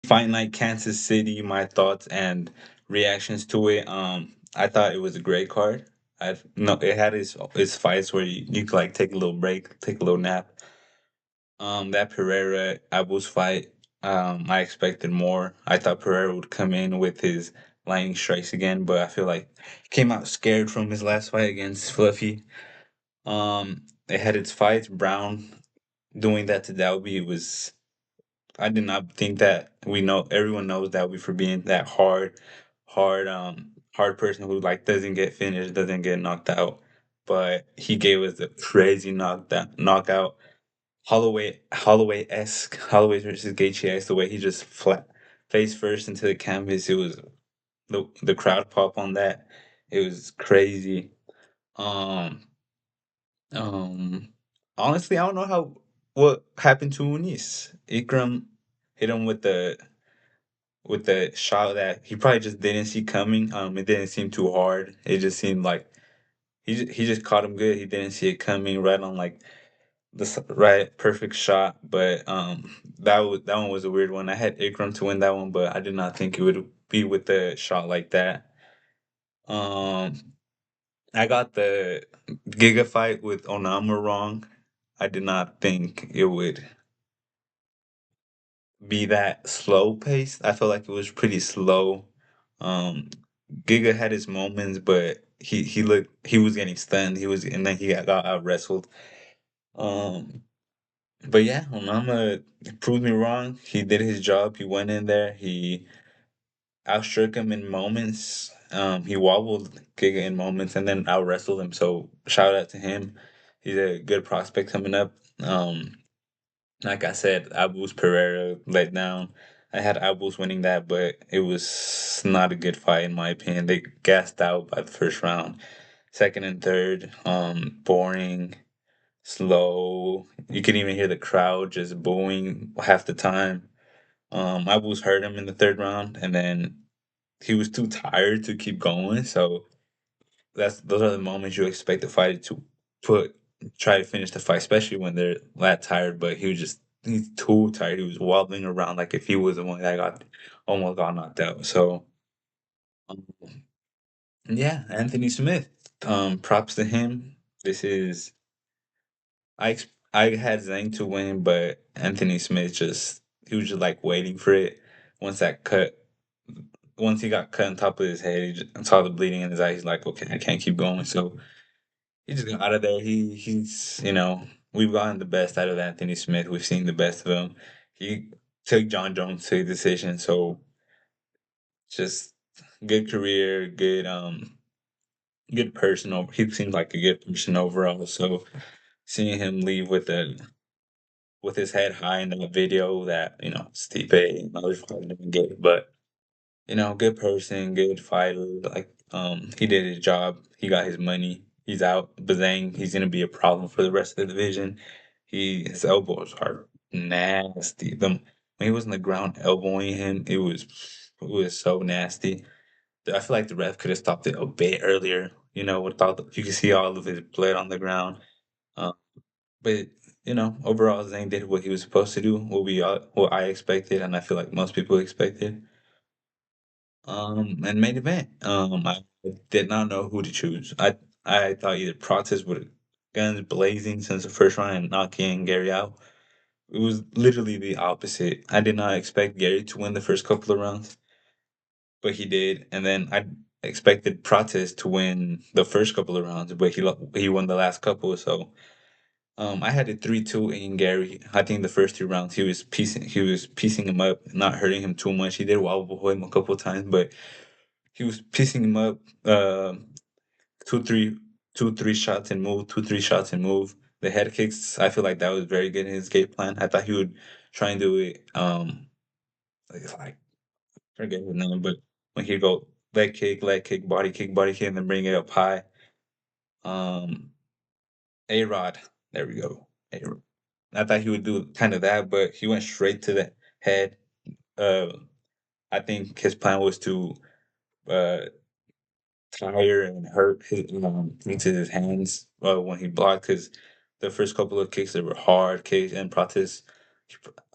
Fight Night Kansas City, my thoughts and reactions to it. I thought it was a great card. I no, it had its fights where you could like take a little break, take a little nap. That Pereira Abus fight, I expected more. I thought Pereira would come in with his lightning strikes again, but I feel like he came out scared from his last fight against Fluffy. It had its fights. Brown doing that to Dalby was. I did not think that we know everyone knows Dalby for being that hard person who like doesn't get finished, doesn't get knocked out. But he gave us a crazy knockout. Holloway versus Gaethje, the way he just flat face first into the canvas. It was the crowd pop on that. It was crazy. Um, um, Honestly, I don't know what happened to Unis. Ikram hit him with the shot that he probably just didn't see coming. It didn't seem too hard. It just seemed like he just caught him good. He didn't see it coming right on like right perfect shot. But that one was a weird one. I had Ikram to win that one, but I did not think it would be with the shot like that. Um, I got the Giga fight with Onama wrong. I did not think it would be that slow paced. I felt like it was pretty slow. Um, Giga had his moments, but he was getting stunned. He was and then he got out wrestled. Um, but yeah, Onama proved me wrong. He did his job. He went in there. He outstruck him in moments. He wobbled Giga in moments and then out wrestled him. So shout out to him. He's a good prospect coming up. Like I said, Abus Pereira let down. I had Abus winning that, but it was not a good fight in my opinion. They gassed out by the first round. Second and third, boring, slow. You could even hear the crowd just booing half the time. Abus hurt him in the third round, and then he was too tired to keep going. So those are the moments you expect the fighter to put try to finish the fight, especially when they're that tired. But he's too tired. He was wobbling around like if he was the one that got almost got knocked out. So um, yeah, Anthony Smith. Props to him. This is I had Zhang to win, but Anthony Smith just he was just like waiting for it. Once that cut, once he got cut on top of his head, he just saw the bleeding in his eye. He's like, okay, I can't keep going. So he just got out of there. He's we've gotten the best out of Anthony Smith. We've seen the best of him. He took John Jones to a decision, so just good career, good person. He seems like a good person overall. So seeing him leave with his head high in the video that Stipe and others probably didn't get, but good person, good fighter. Like, he did his job. He got his money. He's out. Bazang, he's gonna be a problem for the rest of the division. His elbows are nasty. When he was on the ground elbowing him, it was so nasty. I feel like the ref could have stopped it a bit earlier. Without you can see all of his blood on the ground. Uh, but overall, Zane did what he was supposed to do. What I expected, and I feel like most people expected. And main event. I did not know who to choose. I thought either Protes with guns blazing since the first round and knocking Gary out. It was literally the opposite. I did not expect Gary to win the first couple of rounds, but he did. And then I expected Protes to win the first couple of rounds, but he won the last couple. So I had a 3-2 in Gary. I think the first two rounds he was piecing him up, not hurting him too much. He did wobble him a couple of times, but he was piecing him up, two, three, 2, 3 shots and move, 2, 3 shots and move. The head kicks, I feel like that was very good in his game plan. I thought he would try and do it, like forget his name, but when he go leg kick, body kick, and then bring it up high. Um, A-Rod, there we go. A-Rod. I thought he would do kind of that, but he went straight to the head. Uh, I think his plan was to uh tire and hurt into his hands when he blocked because the first couple of kicks that were hard kicks and Pratis.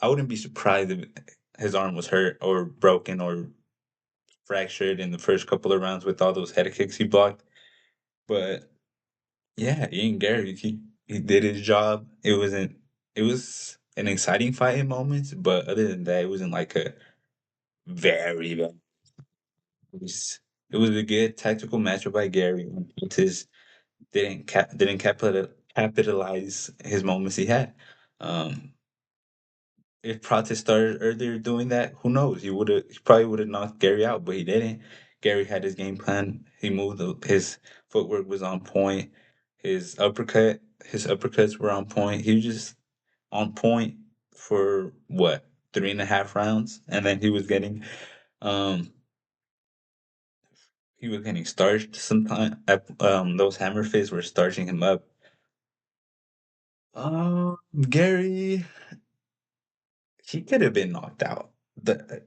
I wouldn't be surprised if his arm was hurt or broken or fractured in the first couple of rounds with all those head kicks he blocked. But yeah, Ian Gary, he did his job. It was an exciting fight in moments, but other than that, it wasn't like a very bad. It was a good tactical matchup by Gary. His didn't capitalize his moments he had. Um, if Prate started earlier doing that, who knows? He probably would have knocked Gary out, but he didn't. Gary had his game plan. He moved. His footwork was on point. His uppercuts were on point. He was just on point for what 3.5 rounds, and then um he was getting starched. Sometimes those hammer fists were starching him up. Gary, he could have been knocked out.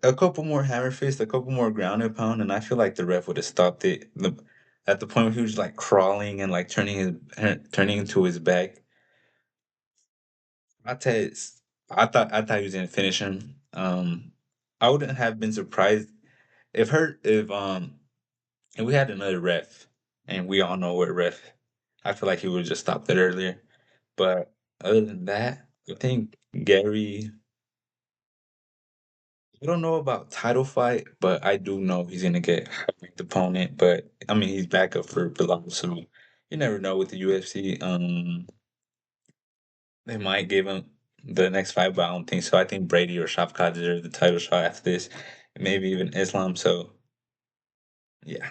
A couple more hammer fists, a couple more ground and pound, and I feel like the ref would have stopped it. At the point where he was like crawling and like turning into his back. I tell you, I thought he was gonna finish him. I wouldn't have been surprised if we had another ref, and we all know what ref. I feel like he would have just stopped it earlier. But other than that, I think Gary. I don't know about title fight, but I do know he's gonna get a ranked opponent. But I mean, he's back up for Bilal, so you never know with the UFC. They might give him the next fight, but I don't think so. I think Brady or Shafkat deserve the title shot after this, maybe even Islam. So yeah.